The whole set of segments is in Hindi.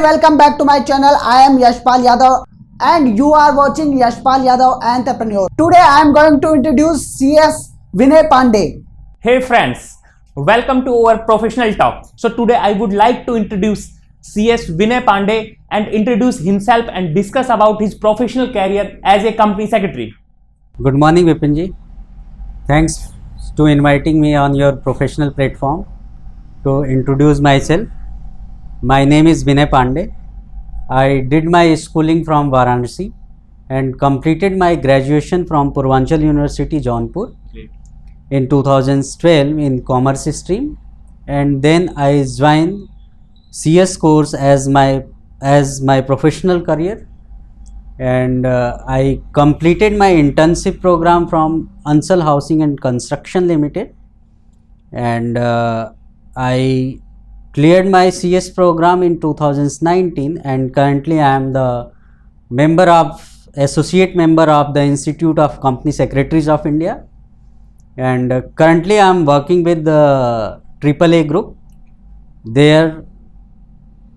welcome back to my channel. I am Yashpal Yadav and you are watching Yashpal Yadav Entrepreneur. Today I am going to introduce CS Vinay Pandey. Hey friends, welcome to our professional talk. So today I would like to introduce CS Vinay Pandey and introduce himself and discuss about his professional career as a company secretary. Good morning Vipin ji. Thanks to inviting me on your professional platform to introduce myself. My name is Vinay Pandey. I did my schooling from Varanasi and completed my graduation from Purvanchal University, Jaunpur in 2012 in commerce stream, and then I joined CS course as my professional career, and I completed my internship program from Ansal Housing and Construction Limited, and I cleared my CS program in 2019, and currently I am the associate member of the Institute of Company Secretaries of India, and currently I am working with the AAA group. There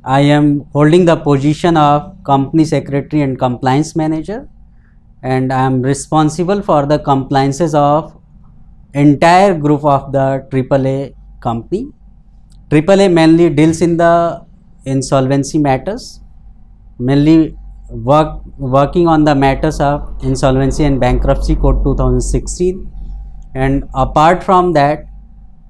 I am holding the position of Company Secretary and Compliance Manager, and I am responsible for the compliances of entire group of the AAA company. AAA mainly deals in the insolvency matters, mainly working on the matters of Insolvency and Bankruptcy Code 2016, and apart from that,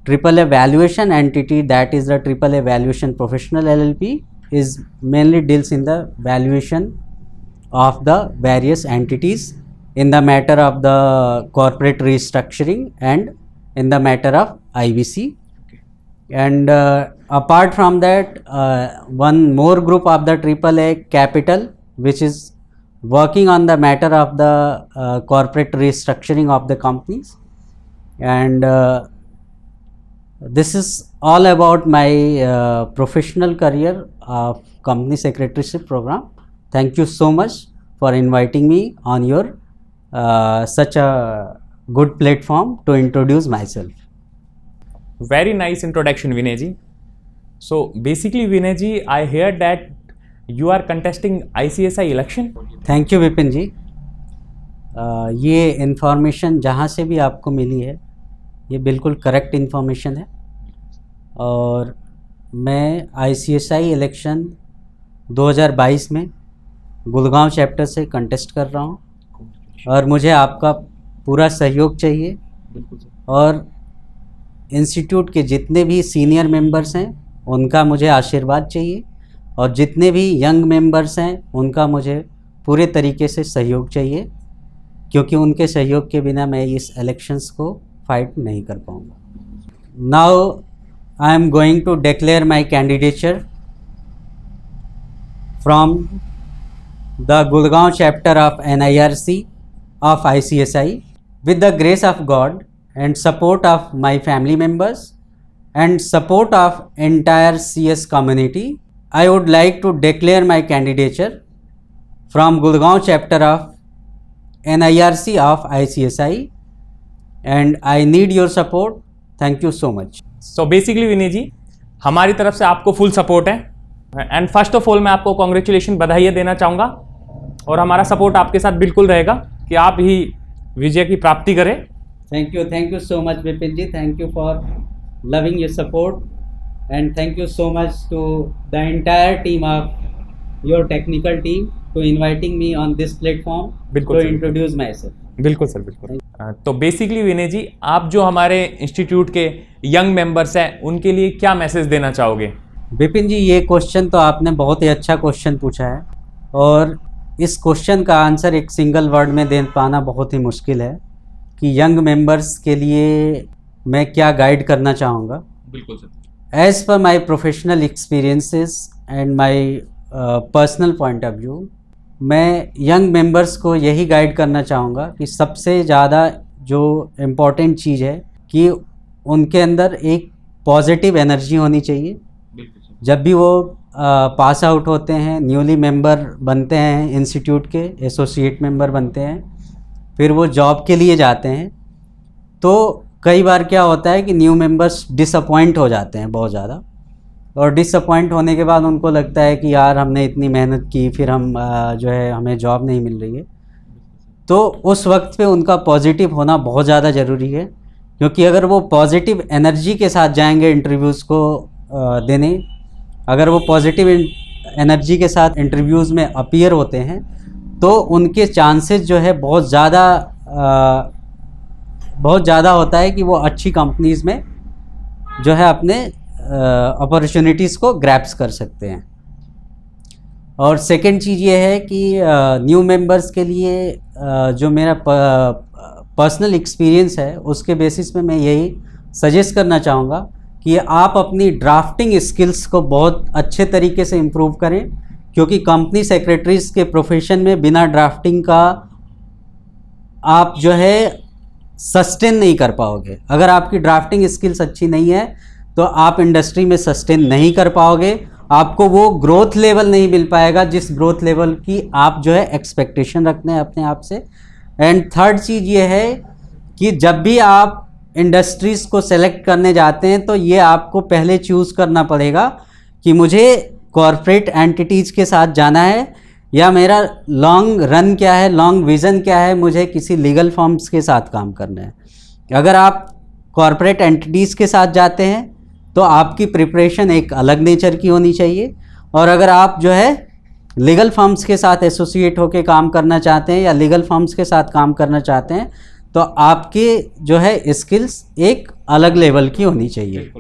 AAA valuation entity, that is the AAA Valuation Professional LLP, is mainly deals in the valuation of the various entities in the matter of the corporate restructuring and in the matter of IBC. And apart from that, one more group of the AAA Capital, which is working on the matter of the corporate restructuring of the companies, and this is all about my professional career of company secretaryship program. Thank you so much for inviting me on your such a good platform to introduce myself. Very nice introduction, Vinay ji. So basically, Vinay ji, I heard that you are contesting ICSI election. Thank you Vipin जी. ये इन्फॉर्मेशन जहाँ से भी आपको मिली है ये बिल्कुल करेक्ट इन्फॉर्मेशन है, और मैं ICSI इलेक्शन 2022 में गुड़गांव चैप्टर से कंटेस्ट कर रहा हूँ, और मुझे आपका पूरा सहयोग चाहिए, और इंस्टीट्यूट के जितने भी सीनियर मेंबर्स हैं उनका मुझे आशीर्वाद चाहिए, और जितने भी यंग मेंबर्स हैं उनका मुझे पूरे तरीके से सहयोग चाहिए, क्योंकि उनके सहयोग के बिना मैं इस इलेक्शंस को फाइट नहीं कर पाऊँगा. Now I am going to declare my candidature from the Gurgaon chapter of NIRC of ICSI with the grace of God and support of my family members and support of entire CS community. I would like to declare my candidature from Gurgaon chapter of NIRC of ICSI, and I need your support. Thank you so much. So basically विनय जी, हमारी तरफ से आपको फुल सपोर्ट है, एंड फर्स्ट ऑफ ऑल मैं आपको कॉन्ग्रेचुलेशन बधाई देना चाहूँगा, और हमारा सपोर्ट आपके साथ बिल्कुल रहेगा कि आप ही विजय की प्राप्ति करें. Thank you so much Vipin ji. Thank you for loving your support, and thank you so much to the entire team of your technical team to inviting me on this platform to introduce myself. बिल्कुल सर, बिल्कुल. तो बेसिकली विनय जी, आप जो हमारे इंस्टीट्यूट के यंग मेंबर्स हैं उनके लिए क्या मैसेज देना चाहोगे? विपिन जी, ये क्वेश्चन तो आपने बहुत ही अच्छा क्वेश्चन पूछा है, और इस क्वेश्चन का आंसर एक सिंगल वर्ड में दे पाना बहुत ही मुश्किल है कि यंग मेंबर्स के लिए मैं क्या गाइड करना चाहूँगा. बिल्कुल sir. As per my professional experiences and my personal point of view, मैं यंग मेंबर्स को यही गाइड करना चाहूँगा कि सबसे ज़्यादा जो इम्पोर्टेंट चीज़ है कि उनके अंदर एक पॉजिटिव एनर्जी होनी चाहिए. जब भी वो पास आउट होते हैं, न्यूली मेंबर बनते हैं, इंस्टीट्यूट के एसोसिएट मेंबर बनते हैं, फिर वो जॉब के लिए जाते हैं, तो कई बार क्या होता है कि न्यू मेंबर्स डिसअपॉइंट हो जाते हैं बहुत ज़्यादा, और डिसअपॉइंट होने के बाद उनको लगता है कि यार हमने इतनी मेहनत की, फिर हम जो है हमें जॉब नहीं मिल रही है, तो उस वक्त पे उनका पॉजिटिव होना बहुत ज़्यादा ज़रूरी है। क्योंकि अगर वो पॉजिटिव एनर्जी के साथ जाएंगे इंटरव्यूज़ को देने, अगर वो पॉजिटिव एनर्जी के साथ इंटरव्यूज़ में अपीयर होते हैं, तो उनके चांसेस जो है बहुत ज़्यादा होता है कि वो अच्छी कंपनीज़ में जो है अपने अपॉर्चुनिटीज़ को ग्रैब्स कर सकते हैं। और सेकंड चीज़ ये है कि न्यू मेंबर्स के लिए जो मेरा पर्सनल एक्सपीरियंस है उसके बेसिस पे मैं यही सजेस्ट करना चाहूँगा कि आप अपनी ड्राफ्टिंग स्किल्स को बहुत अच्छे तरीके से इम्प्रूव करें, क्योंकि कंपनी सेक्रेटरीज़ के प्रोफेशन में बिना ड्राफ्टिंग का आप जो है सस्टेन नहीं कर पाओगे। अगर आपकी ड्राफ्टिंग स्किल्स अच्छी नहीं है तो आप इंडस्ट्री में सस्टेन नहीं कर पाओगे, आपको वो ग्रोथ लेवल नहीं मिल पाएगा जिस ग्रोथ लेवल की आप जो है एक्सपेक्टेशन रखते हैं अपने आप से। एंड थर्ड चीज़ ये है कि जब भी आप इंडस्ट्रीज़ को सेलेक्ट करने जाते हैं तो ये आपको पहले चूज़ करना पड़ेगा कि मुझे कॉरपोरेट एंटिटीज़ के साथ जाना है या मेरा लॉन्ग रन क्या है, लॉन्ग विज़न क्या है, मुझे किसी लीगल फर्म्स के साथ काम करना है। अगर आप कॉरपोरेट एंटिटीज़ के साथ जाते हैं तो आपकी प्रिपरेशन एक अलग नेचर की होनी चाहिए, और अगर आप जो है लीगल फर्म्स के साथ एसोसिएट होकर काम करना चाहते हैं या लीगल फर्म्स के साथ काम करना चाहते हैं तो आपके जो है स्किल्स एक अलग लेवल की होनी चाहिए,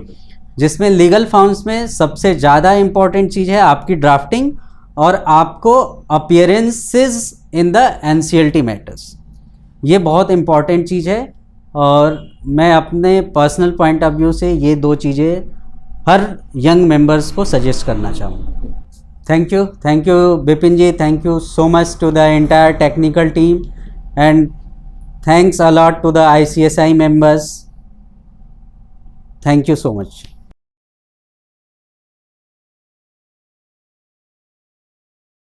जिसमें लीगल फर्म्स में सबसे ज़्यादा इम्पॉर्टेंट चीज़ है आपकी ड्राफ्टिंग और आपको appearances in the NCLT matters. ये बहुत इम्पॉर्टेंट चीज़ है और मैं अपने पर्सनल पॉइंट ऑफ व्यू से ये दो चीज़ें हर यंग मेंबर्स को सजेस्ट करना चाहूँगा। Thank you Bipin ji, thank you so much to the entire technical team and thanks a lot to the ICSI members. Thank you so much.